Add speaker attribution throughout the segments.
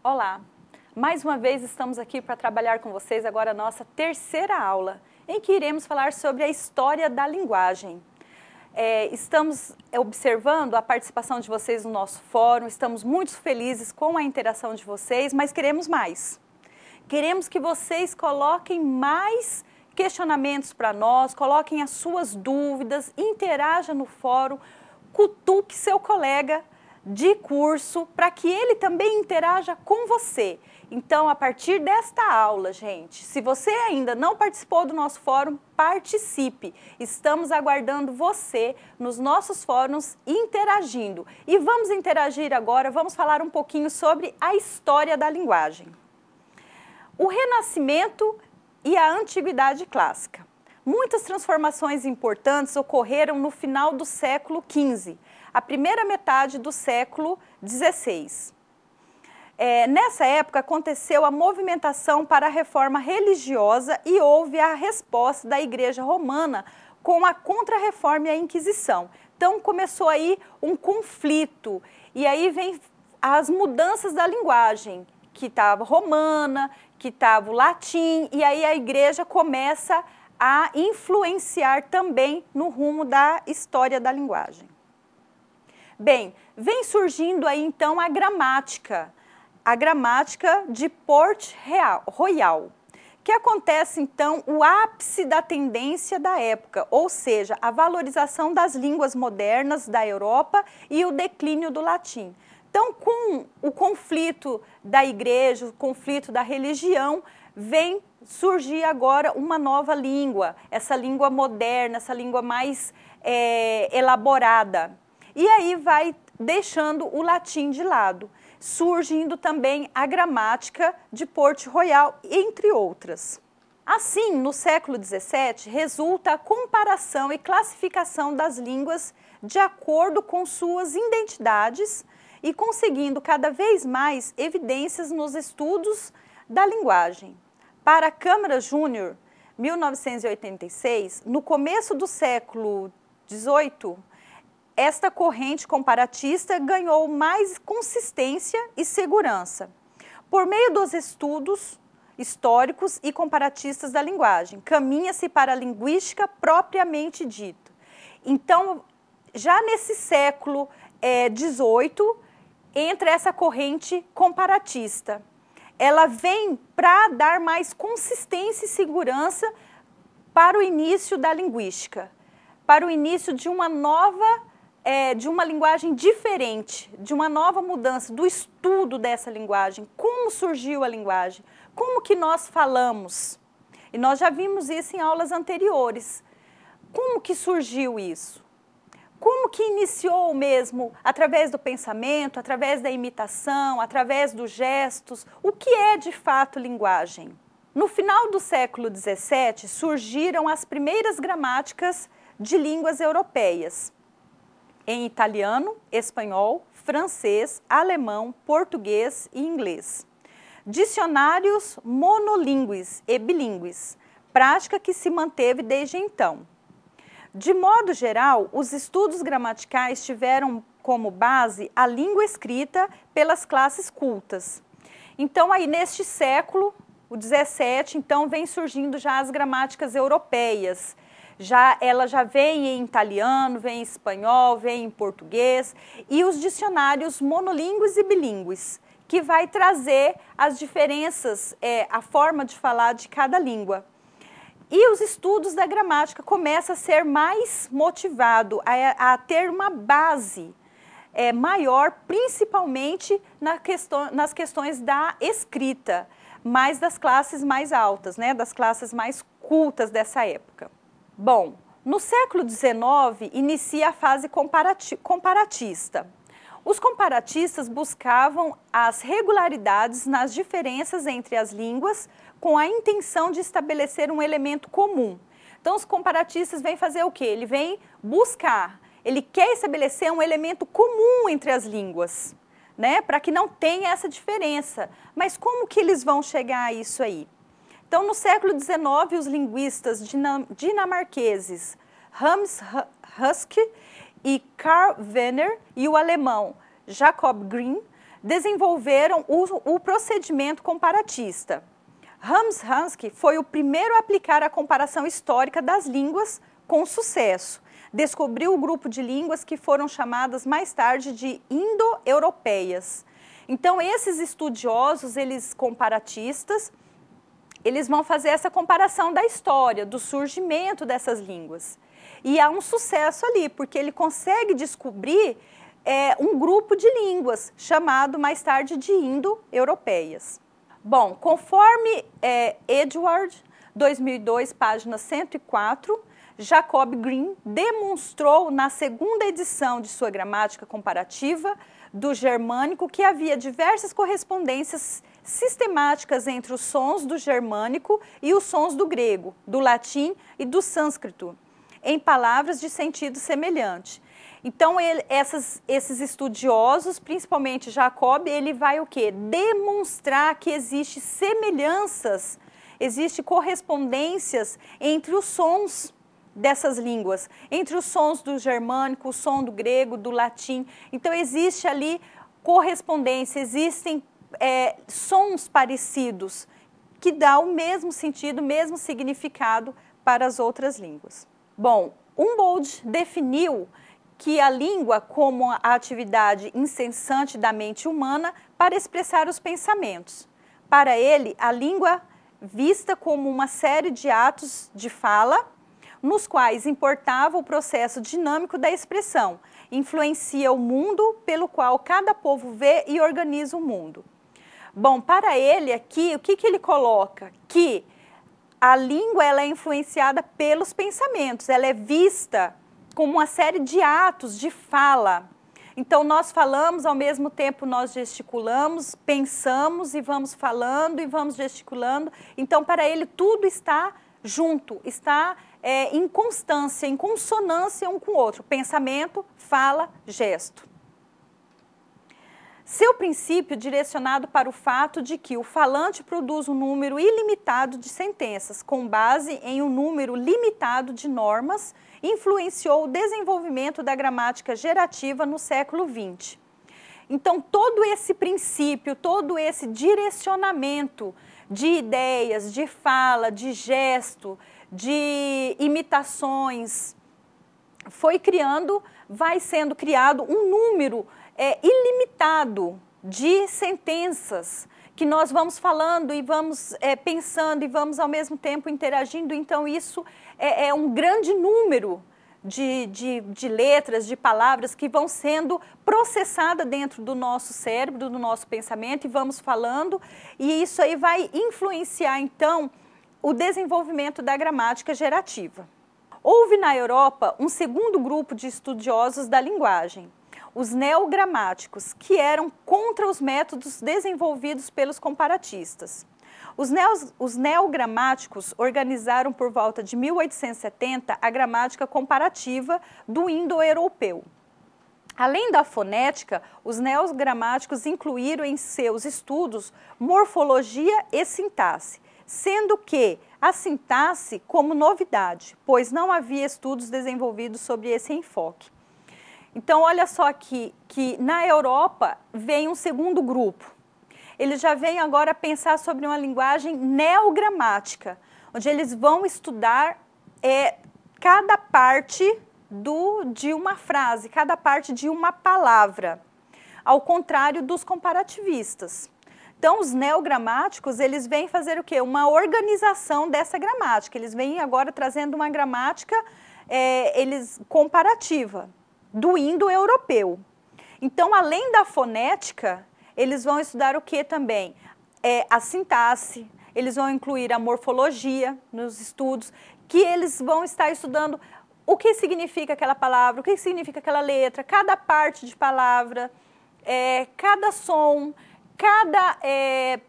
Speaker 1: Olá! Mais uma vez estamos aqui para trabalhar com vocês agora a nossa terceira aula, em que iremos falar sobre a história da linguagem. Estamos observando a participação de vocês no nosso fórum, estamos muito felizes com a interação de vocês, mas queremos mais. Queremos que vocês coloquem mais questionamentos para nós, coloquem as suas dúvidas, interaja no fórum, cutuque seu colega de curso para que ele também interaja com você. Então, a partir desta aula, gente, se você ainda não participou do nosso fórum, participe. Estamos aguardando você nos nossos fóruns interagindo. E vamos interagir agora, vamos falar um pouquinho sobre a história da linguagem. O Renascimento e a Antiguidade Clássica. Muitas transformações importantes ocorreram no final do século XV, a primeira metade do século XVI. Nessa época aconteceu a movimentação para a reforma religiosa e houve a resposta da Igreja Romana com a Contra-Reforma e a Inquisição. Então começou aí um conflito e aí vem as mudanças da linguagem, que estava romana, que estava o latim, e aí a Igreja começa a influenciar também no rumo da história da linguagem. Bem, vem surgindo aí então a gramática de Port-Royal, que acontece então o ápice da tendência da época, ou seja, a valorização das línguas modernas da Europa e o declínio do latim. Então, com o conflito da igreja, o conflito da religião, vem surgir agora uma nova língua, essa língua moderna, essa língua mais elaborada. E aí vai deixando o latim de lado, surgindo também a gramática de Port-Royal, entre outras. Assim, no século XVII, resulta a comparação e classificação das línguas de acordo com suas identidades e conseguindo cada vez mais evidências nos estudos da linguagem. Para a Câmara Júnior, 1986, no começo do século XVIII, esta corrente comparatista ganhou mais consistência e segurança, por meio dos estudos históricos e comparatistas da linguagem. Caminha-se para a linguística propriamente dita. Então, já nesse século XVIII, entra essa corrente comparatista. Ela vem para dar mais consistência e segurança para o início da linguística, para o início de uma nova de uma linguagem diferente, de uma nova mudança, do estudo dessa linguagem, como surgiu a linguagem, como que nós falamos. E nós já vimos isso em aulas anteriores. Como que surgiu isso? Como que iniciou mesmo, através do pensamento, através da imitação, através dos gestos, o que é de fato linguagem? No final do século XVII, surgiram as primeiras gramáticas de línguas europeias, em italiano, espanhol, francês, alemão, português e inglês. Dicionários monolíngues e bilíngues, prática que se manteve desde então. De modo geral, os estudos gramaticais tiveram como base a língua escrita pelas classes cultas. Então, aí neste século, o XVII, então vem surgindo já as gramáticas europeias. Ela já vem em italiano, vem em espanhol, vem em português, e os dicionários monolíngues e bilíngues, que vai trazer as diferenças, a forma de falar de cada língua. E os estudos da gramática começam a ser mais motivados, a ter uma base maior, principalmente nas questões da escrita, mais das classes mais altas, né, das classes mais cultas dessa época. Bom, no século XIX inicia a fase comparatista. Os comparatistas buscavam as regularidades nas diferenças entre as línguas com a intenção de estabelecer um elemento comum. Então, os comparatistas vêm fazer o quê? Ele vem buscar, ele quer estabelecer um elemento comum entre as línguas, né? Para que não tenha essa diferença. Mas como que eles vão chegar a isso aí? Então, no século XIX, os linguistas dinamarqueses Hans Husky e Karl Venner e o alemão Jacob Grimm desenvolveram o procedimento comparatista. Ramshansky foi o primeiro a aplicar a comparação histórica das línguas com sucesso. Descobriu o grupo de línguas que foram chamadas mais tarde de indo-europeias. Então, esses estudiosos, eles comparatistas, eles vão fazer essa comparação da história, do surgimento dessas línguas. E há um sucesso ali, porque ele consegue descobrir um grupo de línguas, chamado mais tarde de indo-europeias. Bom, conforme Edward, 2002, página 104, Jacob Grimm demonstrou na segunda edição de sua gramática comparativa do germânico que havia diversas correspondências sistemáticas entre os sons do germânico e os sons do grego, do latim e do sânscrito, em palavras de sentido semelhante. Então, esses estudiosos, principalmente Jacob, ele vai o quê? Demonstrar que existe semelhanças, existe correspondências entre os sons dessas línguas, entre os sons do germânico, o som do grego, do latim. Então, existe ali correspondência, existem sons parecidos que dão o mesmo sentido, o mesmo significado para as outras línguas. Bom, Humboldt definiu que a língua como a atividade incessante da mente humana para expressar os pensamentos. Para ele, a língua vista como uma série de atos de fala, nos quais importava o processo dinâmico da expressão, influencia o mundo pelo qual cada povo vê e organiza o mundo. Bom, para ele aqui, o que ele coloca? Que a língua ela é influenciada pelos pensamentos, ela é vista como uma série de atos de fala. Então, nós falamos, ao mesmo tempo nós gesticulamos, pensamos e vamos falando e vamos gesticulando. Então, para ele, tudo está junto, está em constância, em consonância um com o outro. Pensamento, fala, gesto. Seu princípio direcionado para o fato de que o falante produz um número ilimitado de sentenças, com base em um número limitado de normas, influenciou o desenvolvimento da gramática gerativa no século XX. Então, todo esse princípio, todo esse direcionamento de ideias, de fala, de gesto, de imitações, vai sendo criado um número ilimitado de sentenças que nós vamos falando e vamos pensando e vamos ao mesmo tempo interagindo. Então, isso é um grande número de letras, de palavras que vão sendo processadas dentro do nosso cérebro, do nosso pensamento, e vamos falando, e isso aí vai influenciar, então, o desenvolvimento da gramática gerativa. Houve na Europa um segundo grupo de estudiosos da linguagem, os neogramáticos, que eram contra os métodos desenvolvidos pelos comparatistas. Os neogramáticos organizaram por volta de 1870 a gramática comparativa do indo-europeu. Além da fonética, os neogramáticos incluíram em seus estudos morfologia e sintaxe, sendo que a sintaxe como novidade, pois não havia estudos desenvolvidos sobre esse enfoque. Então, olha só aqui, que na Europa vem um segundo grupo. Eles já vêm agora pensar sobre uma linguagem neogramática, onde eles vão estudar cada parte de uma frase, cada parte de uma palavra, ao contrário dos comparativistas. Então, os neogramáticos, eles vêm fazer o quê? Uma organização dessa gramática. Eles vêm agora trazendo uma gramática comparativa, do indo-europeu. Então, além da fonética, eles vão estudar o que também? A sintaxe, eles vão incluir a morfologia nos estudos, que eles vão estar estudando o que significa aquela palavra, o que significa aquela letra, cada parte de palavra, cada som, cada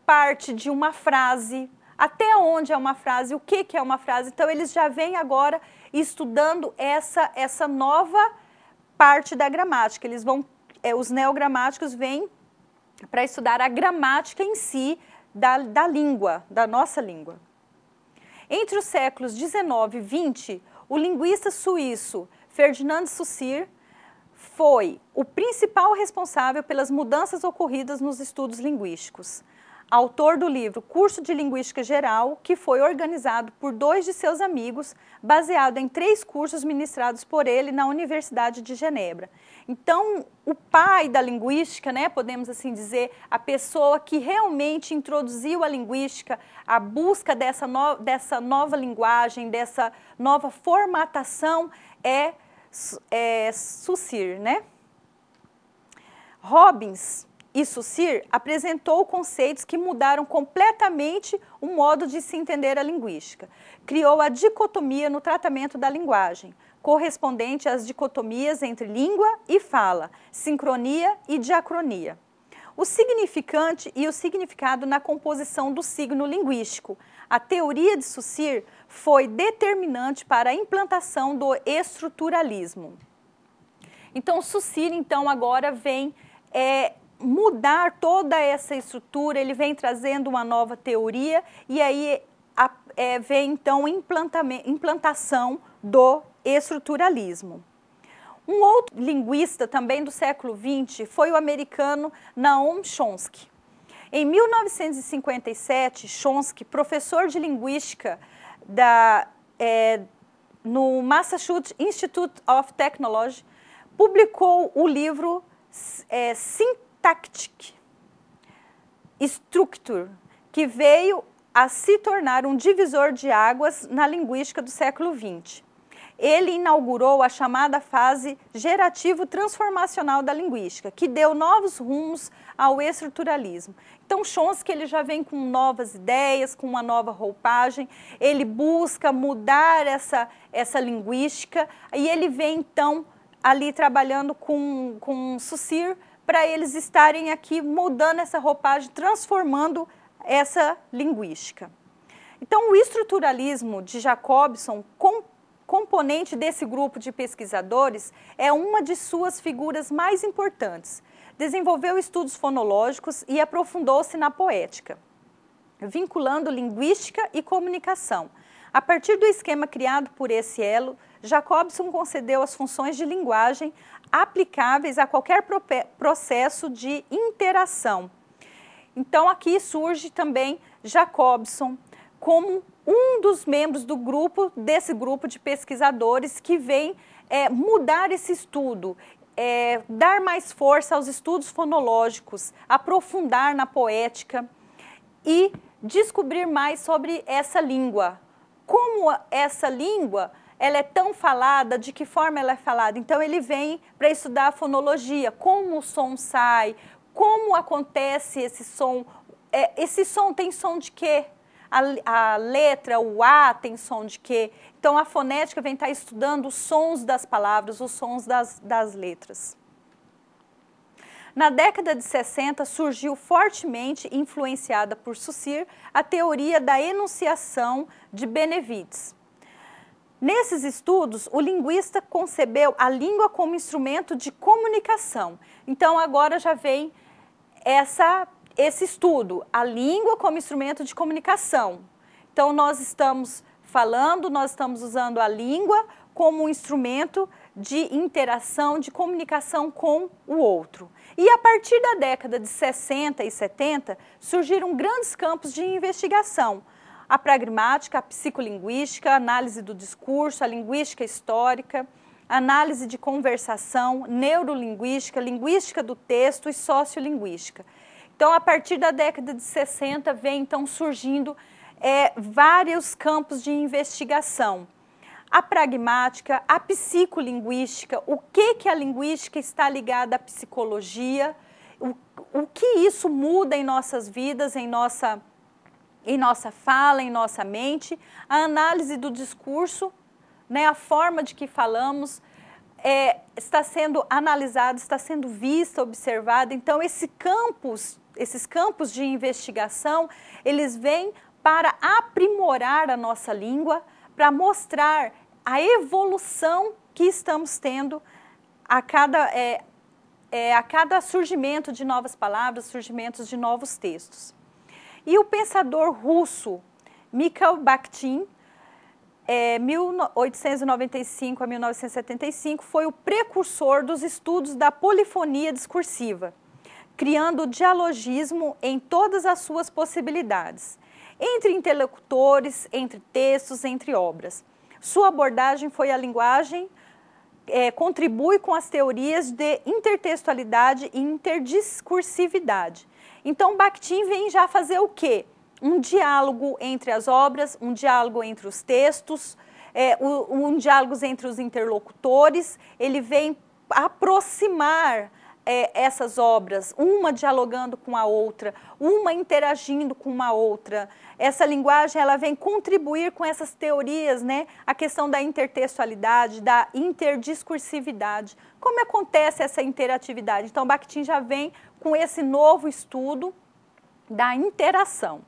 Speaker 1: parte de uma frase, até onde é uma frase, o que é uma frase. Então, eles já vêm agora estudando essa nova parte da gramática. Eles vão, os neogramáticos vêm para estudar a gramática em si da língua, da nossa língua. Entre os séculos 19 e 20, o linguista suíço Ferdinand Saussure foi o principal responsável pelas mudanças ocorridas nos estudos linguísticos. Autor do livro Curso de Linguística Geral, que foi organizado por 2 de seus amigos, baseado em 3 cursos ministrados por ele na Universidade de Genebra. Então, o pai da linguística, né, podemos assim dizer, a pessoa que realmente introduziu a linguística, a busca dessa nova linguagem, dessa nova formatação, é Saussure, né? Robbins e Saussure apresentou conceitos que mudaram completamente o modo de se entender a linguística. Criou a dicotomia no tratamento da linguagem, correspondente às dicotomias entre língua e fala, sincronia e diacronia. O significante e o significado na composição do signo linguístico. A teoria de Saussure foi determinante para a implantação do estruturalismo. Então, Saussure, então, agora vem mudar toda essa estrutura, ele vem trazendo uma nova teoria e aí vem, então, implantação do estruturalismo. Um outro linguista também do século XX foi o americano Noam Chomsky. Em 1957, Chomsky, professor de linguística no Massachusetts Institute of Technology, publicou o livro Syntactic Structure, que veio a se tornar um divisor de águas na linguística do século XX. Ele inaugurou a chamada fase gerativo-transformacional da linguística, que deu novos rumos ao estruturalismo. Então, Chomsky ele já vem com novas ideias, com uma nova roupagem, ele busca mudar essa linguística e ele vem, então, ali trabalhando com Saussure para eles estarem aqui mudando essa roupagem, transformando essa linguística. Então, o estruturalismo de Jacobson, componente desse grupo de pesquisadores, é uma de suas figuras mais importantes. Desenvolveu estudos fonológicos e aprofundou-se na poética, vinculando linguística e comunicação. A partir do esquema criado por esse elo, Jacobson concedeu as funções de linguagem aplicáveis a qualquer processo de interação. Então, aqui surge também Jacobson como um dos membros desse grupo de pesquisadores que vem mudar esse estudo, dar mais força aos estudos fonológicos, aprofundar na poética e descobrir mais sobre essa língua. Como essa língua ela é tão falada, de que forma ela é falada? Então, ele vem para estudar a fonologia, como o som sai, como acontece esse som. Esse som tem som de quê? A letra, o A tem som de quê? Então, a fonética vem estar estudando os sons das palavras, os sons das letras. Na década de 60, surgiu fortemente influenciada por Saussure a teoria da enunciação de Benevitz. Nesses estudos, o linguista concebeu a língua como instrumento de comunicação. Então, agora já vem esse estudo, a língua como instrumento de comunicação. Então, nós estamos falando, nós estamos usando a língua como um instrumento de interação, de comunicação com o outro. E a partir da década de 60 e 70, surgiram grandes campos de investigação. A pragmática, a psicolinguística, a análise do discurso, a linguística histórica, análise de conversação, neurolinguística, linguística do texto e sociolinguística. Então, a partir da década de 60, vem então surgindo vários campos de investigação. A pragmática, a psicolinguística, o que a linguística está ligada à psicologia, o que isso muda em nossas vidas, em nossa fala, em nossa mente, a análise do discurso, né, a forma de que falamos, está sendo analisada, está sendo vista, observada. Então, esses campos de investigação, eles vêm para aprimorar a nossa língua, para mostrar a evolução que estamos tendo a cada surgimento de novas palavras, surgimentos de novos textos. E o pensador russo Mikhail Bakhtin 1895 a 1975, foi o precursor dos estudos da polifonia discursiva, criando o dialogismo em todas as suas possibilidades, entre interlocutores, entre textos, entre obras. Sua abordagem foi a linguagem, contribui com as teorias de intertextualidade e interdiscursividade. Então, Bakhtin vem já fazer o quê? Um diálogo entre as obras, um diálogo entre os textos, um diálogo entre os interlocutores. Ele vem aproximar essas obras, uma dialogando com a outra, uma interagindo com uma outra. Essa linguagem, ela vem contribuir com essas teorias, né? A questão da intertextualidade, da interdiscursividade. Como acontece essa interatividade? Então, Bakhtin já vem com esse novo estudo da interação.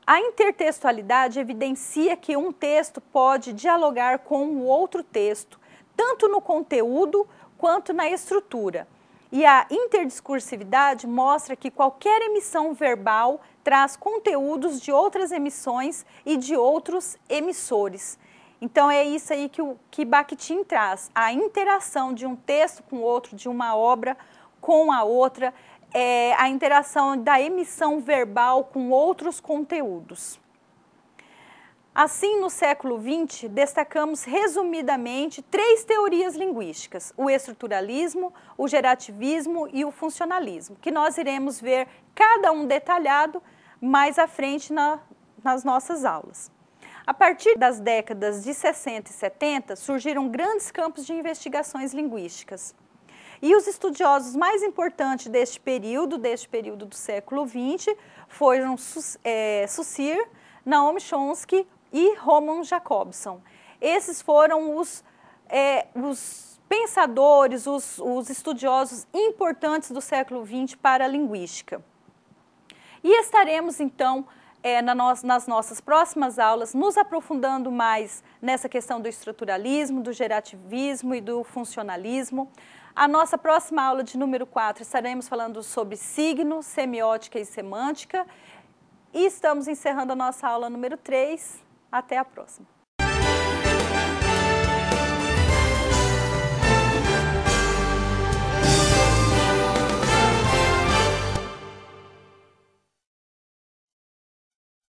Speaker 1: A intertextualidade evidencia que um texto pode dialogar com o outro texto, tanto no conteúdo quanto na estrutura. E a interdiscursividade mostra que qualquer emissão verbal traz conteúdos de outras emissões e de outros emissores. Então é isso aí que Bakhtin traz, a interação de um texto com o outro, de uma obra com a outra, a interação da emissão verbal com outros conteúdos. Assim, no século XX, destacamos resumidamente 3 teorias linguísticas: o estruturalismo, o gerativismo e o funcionalismo, que nós iremos ver cada um detalhado mais à frente nas nossas aulas. A partir das décadas de 60 e 70, surgiram grandes campos de investigações linguísticas. E os estudiosos mais importantes deste período do século XX, foram Saussure, Noam Chomsky e Roman Jakobson. Esses foram os pensadores, os estudiosos importantes do século XX para a linguística. E estaremos, então, nas nossas próximas aulas, nos aprofundando mais nessa questão do estruturalismo, do gerativismo e do funcionalismo. A nossa próxima aula de número 4, estaremos falando sobre signo, semiótica e semântica. E estamos encerrando a nossa aula número 3. Até a próxima.